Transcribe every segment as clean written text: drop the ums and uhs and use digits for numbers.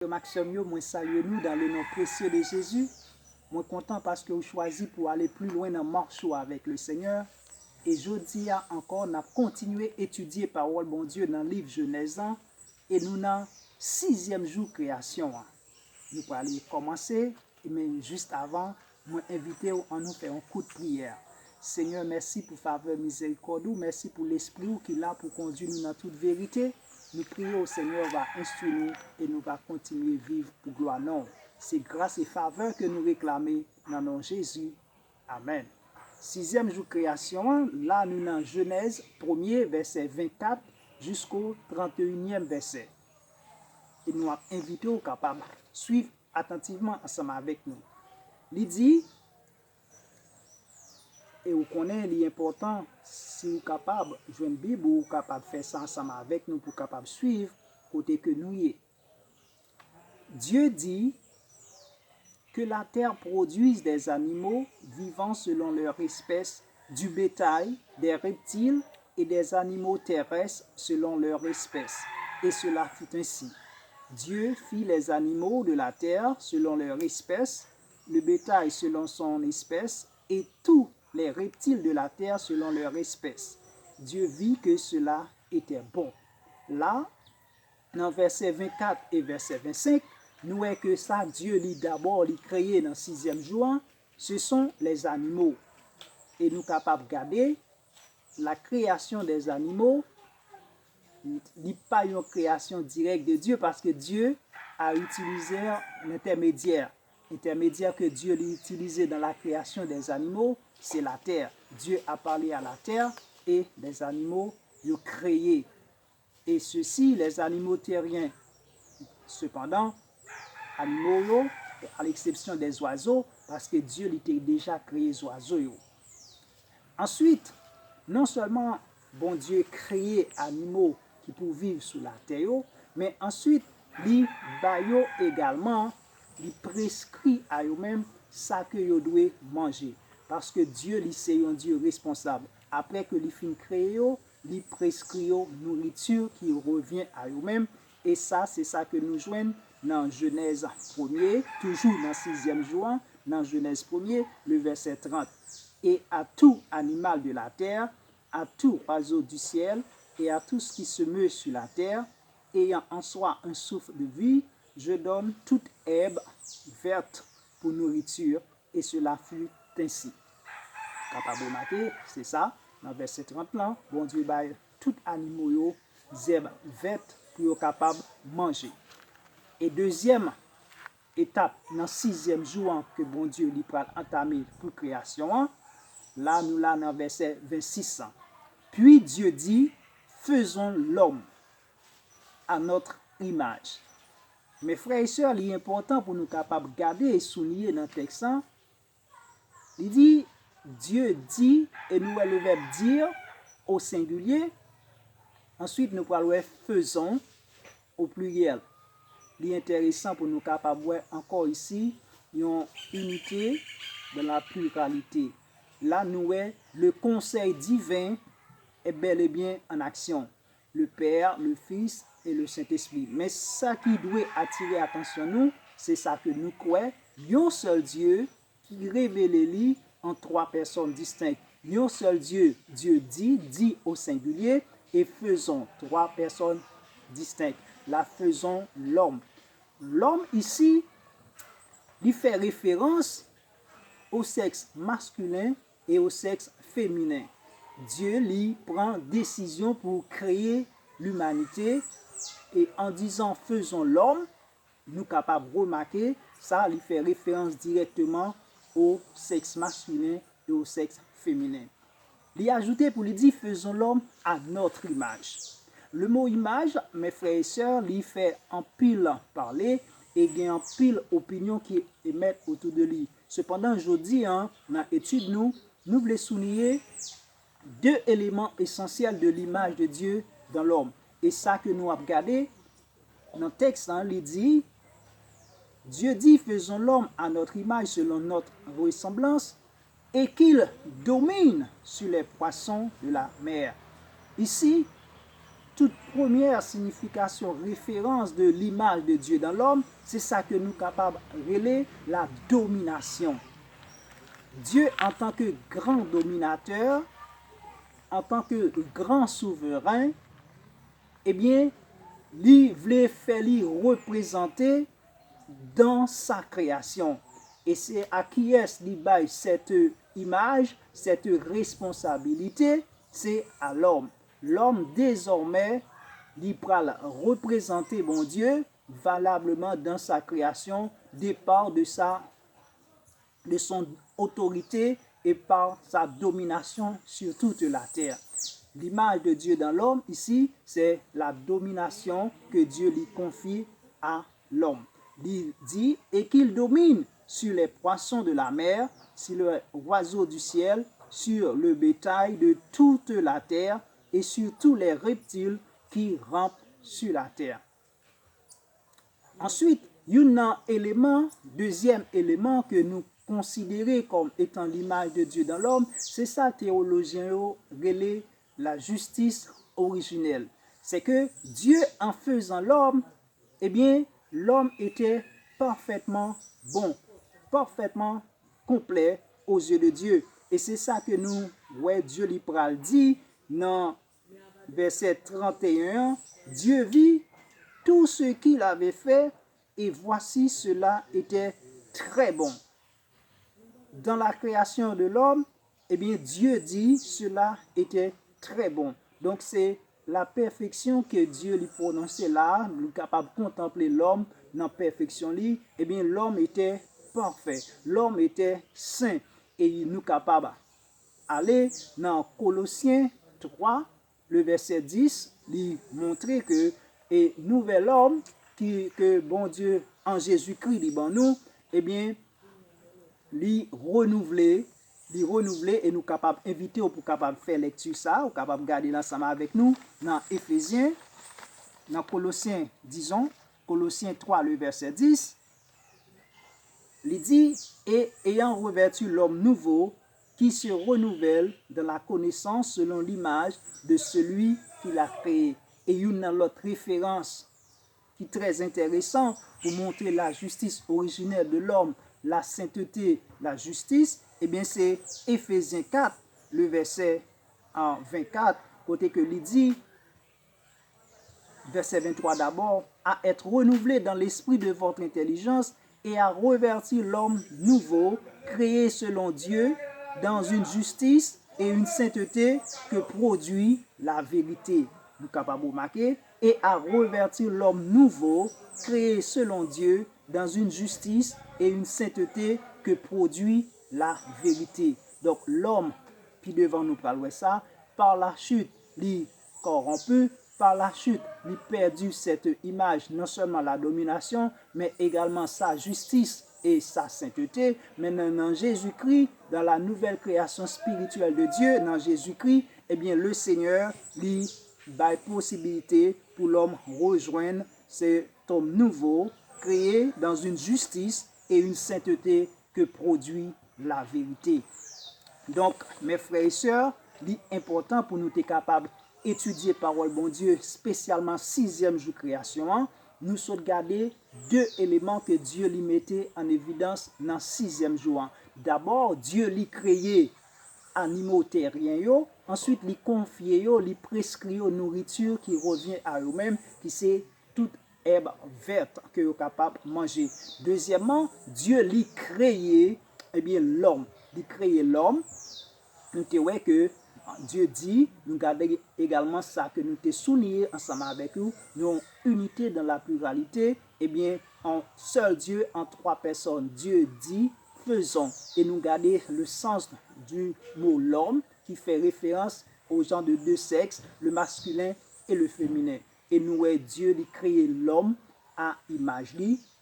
Maxime, moi salue nous dans le nom précieux de Jésus. Moi content parce que vous choisi pour aller plus loin dans marche avec le Seigneur. Et je dis encore, on a continué à étudier parole bon Dieu dans le livre Genèse et nous dans 6e jour création. Nous allons aller commencer, mais juste avant, moi inviter à nous faire un coup de prière. Seigneur, merci pour faveur miséricorde, merci pour l'esprit qui est là pour conduire nous dans toute vérité. Nous prions au Seigneur va instruire nous et nous va continuer à vivre pour gloire non. C'est grâce et faveur que nous réclamons dans le nom de Jésus. Amen. 6e jour création, là nous dans Genèse 1er verset 24 jusqu'au 31e verset. Et nous avons invité aux capables de suivre attentivement ensemble avec nous. Il dit, et vous connaissez l'important, si vous êtes capable de jouer une Bible, vous êtes capable de faire ça ensemble avec nous pour capable suivre côté que nous y est. Dieu dit que la terre produise des animaux vivant selon leur espèce, du bétail, des reptiles et des animaux terrestres selon leur espèce. Et cela fut ainsi. Dieu fit les animaux de la terre selon leur espèce, le bétail selon son espèce et tous les reptiles de la terre selon leur espèce. Dieu vit que cela était bon. Là, dans verset 24 et verset 25, nous voyons que ça, Dieu lui d'abord lui créé dans le 6e jour, ce sont les animaux. Et nous sommes capables de regarder la création des animaux, n'est pas une création directe de Dieu parce que Dieu a utilisé l'intermédiaire. L'intermédiaire que Dieu a utilisé dans la création des animaux, c'est la terre. Dieu a parlé à la terre et les animaux l'ont créé. Et ceux-ci, les animaux terriens, cependant, animaux, à l'exception des oiseaux, parce que Dieu était déjà créé les oiseaux. Ensuite, non seulement bon Dieu créé animaux qui peuvent vivre sous la terre, mais ensuite, il baille également, il prescrit à eux-mêmes ça que ils doivent manger. Parce que Dieu, c'est un Dieu responsable. Après que il fin créé, il prescrit nourriture qui revient à eux-mêmes. Et ça, c'est ça que nous joignons dans Genèse 1er, toujours dans 6e jour, dans Genèse 1er, le verset 30. Et à tout animal de la terre, à tout oiseau du ciel, et à tout ce qui se meut sur la terre, ayant en soi un souffle de vie, je donne toute herbe verte pour nourriture, et cela fut ainsi. Capable de remarquer, c'est ça, dans verset 30 là, bon Dieu baille tout animaux, herbes vertes pour être capable de manger. Et deuxième étape, dans 6e jour que bon Dieu lui a entamé pour création, là nous là dans verset 26. Puis Dieu dit, faisons l'homme à notre image. Mes frères et sœurs, il est important pour nous capables de garder et souligner dans le texte. Il dit, Dieu dit, et nous le verbe dire au singulier. Ensuite, nous parlons faisons au pluriel. Il est intéressant pour nous capables de voir encore ici une unité de la pluralité. Là, nous voyons le conseil divin est bel et bien en action. Le Père, le Fils et le Saint-Esprit. Mais ça qui doit attirer l'attention nous, c'est ça que nous croyons. Un seul Dieu qui révèle lui en 3 personnes distinctes. Un seul Dieu, Dieu dit au singulier, et faisons 3 personnes distinctes. Là, faisons l'homme. L'homme ici, il fait référence au sexe masculin et au sexe féminin. Dieu lui prend décision pour créer l'humanité et en disant faisons l'homme, nous sommes capables de remarquer ça lui fait référence directement au sexe masculin et au sexe féminin. Il a ajouté pour lui dire faisons l'homme à notre image. Le mot image, mes frères et sœurs, lui fait en pile parler et il y a en pile opinion qui émettent autour de lui. Cependant, aujourd'hui, dans l'étude, nous voulons souligner 2 éléments essentiels de l'image de Dieu dans l'homme. Et ça que nous avons regardé dans le texte, il dit, Dieu dit, faisons l'homme à notre image selon notre ressemblance et qu'il domine sur les poissons de la mer. Ici, toute première signification, référence de l'image de Dieu dans l'homme, c'est ça que nous sommes capables de relayer la domination. Dieu, en tant que grand dominateur, en tant que grand souverain, eh bien, il voulait faire représenter dans sa création. Et c'est à qui est-ce qu'il baille cette image, cette responsabilité, c'est à l'homme. L'homme, désormais, il pourra représenter bon Dieu valablement dans sa création, départ de son autorité et par sa domination sur toute la terre. L'image de Dieu dans l'homme, ici, c'est la domination que Dieu lui confie à l'homme. Il dit, et qu'il domine sur les poissons de la mer, sur les oiseaux du ciel, sur le bétail de toute la terre et sur tous les reptiles qui rampent sur la terre. Ensuite, il y a un élément, deuxième élément que nous considérons comme étant l'image de Dieu dans l'homme, c'est ça théologien relève la justice originelle. C'est que Dieu, en faisant l'homme, eh bien, l'homme était parfaitement bon, parfaitement complet aux yeux de Dieu. Et c'est ça que nous, ouais, Dieu lui dit dans verset 31, Dieu vit tout ce qu'il avait fait et voici cela était très bon. Dans la création de l'homme, eh bien, Dieu dit cela était très bon. Donc, c'est la perfection que Dieu lui prononçait là, nous capable de contempler l'homme dans la perfection. Eh bien, l'homme était parfait, l'homme était saint. Et nous capable d'aller dans Colossiens 3, le verset 10, lui montrer que et nouvel homme que bon Dieu en Jésus-Christ dit bon nous, eh bien, li renouveler et nous capable inviter pour capable faire lecture ça, ou capable garder l'ensemble avec nous dans Éphésiens, dans Colossiens, disons, Colossiens 3, le verset 10, il dit, et ayant revêtu l'homme nouveau, qui se renouvelle dans la connaissance selon l'image de celui qui l'a créé. Et une autre référence qui est très intéressante pour montrer la justice originelle de l'homme, la sainteté, la justice, eh bien c'est Éphésiens 4, le verset 24, côté que il dit, verset 23 d'abord, à être renouvelé dans l'esprit de votre intelligence et à revertir l'homme nouveau, créé selon Dieu, dans une justice et une sainteté que produit la vérité. Nous sommes capables de remarquer, et à revertir l'homme nouveau, créé selon Dieu, dans une justice et une sainteté que produit la vérité. Donc l'homme, puis devant nous parler ça, par la chute, il corrompu, par la chute, il perdu cette image, non seulement la domination, mais également sa justice et sa sainteté. Maintenant, dans Jésus-Christ, dans la nouvelle création spirituelle de Dieu, dans Jésus-Christ, eh bien, le Seigneur lui donne possibilité pour l'homme rejoindre cet homme nouveau, créé dans une justice et une sainteté que produit la vérité. Donc, mes frères et sœurs, l'important pour nous être capables d'étudier parole bon Dieu, spécialement 6e jour création, nous sommes garder deux éléments que Dieu lui mettait en évidence dans 6e jour. D'abord, Dieu lui créé animaux terriens, ensuite lui confié, lui prescrit nourriture qui revient à eux-mêmes, qui c'est toute herbe verte que vous capable de manger. Deuxièmement, Dieu lui créé eh bien l'homme. Il créé l'homme. Nous te voyons que Dieu dit, nous gardons également ça que nous te soulignons ensemble avec nous, nous avons unité dans la pluralité, eh bien, en seul Dieu, en trois personnes. Dieu dit, faisons. Et nous gardons le sens du mot l'homme, qui fait référence aux gens de deux sexes, le masculin et le féminin. Et nous, Dieu a créé l'homme à image,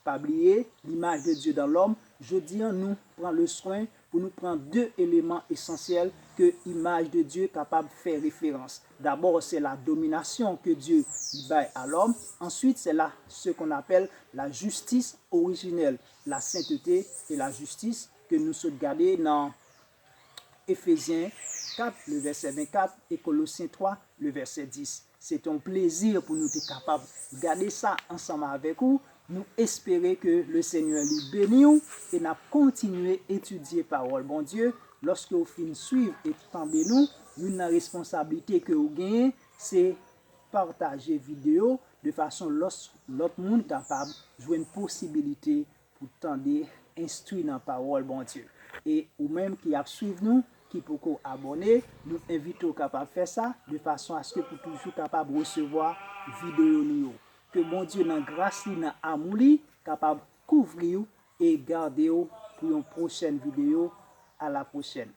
pas oublier l'image de Dieu dans l'homme. Je dis, nous prenons le soin pour nous prendre deux éléments essentiels que l'image de Dieu est capable de faire référence. D'abord, c'est la domination que Dieu baille à l'homme. Ensuite, c'est ce qu'on appelle la justice originelle, la sainteté et la justice que nous sommes gardés dans Éphésiens 4, le verset 24 et Colossiens 3, le verset 10. c'est un plaisir pour nous être capables de garder ça ensemble avec vous. Nous espérons que le Seigneur lui bénisse et n'a continué à étudier parole. Bon Dieu, lorsque vous finissez suivre et tendez-nous, une responsabilité que vous gagnez, c'est partager vidéo de façon l'autre monde capable de jouer une possibilité pour tendre instruire dans la parole bon Dieu. Et ou même qui a suivi nous, qui peut abonner, nous invitons capable de faire ça de façon à ce que pour toujours capable de recevoir vidéo nous. Que bon Dieu dans grâce dans amour capable de couvrir et garder pour une prochaine vidéo. À la prochaine.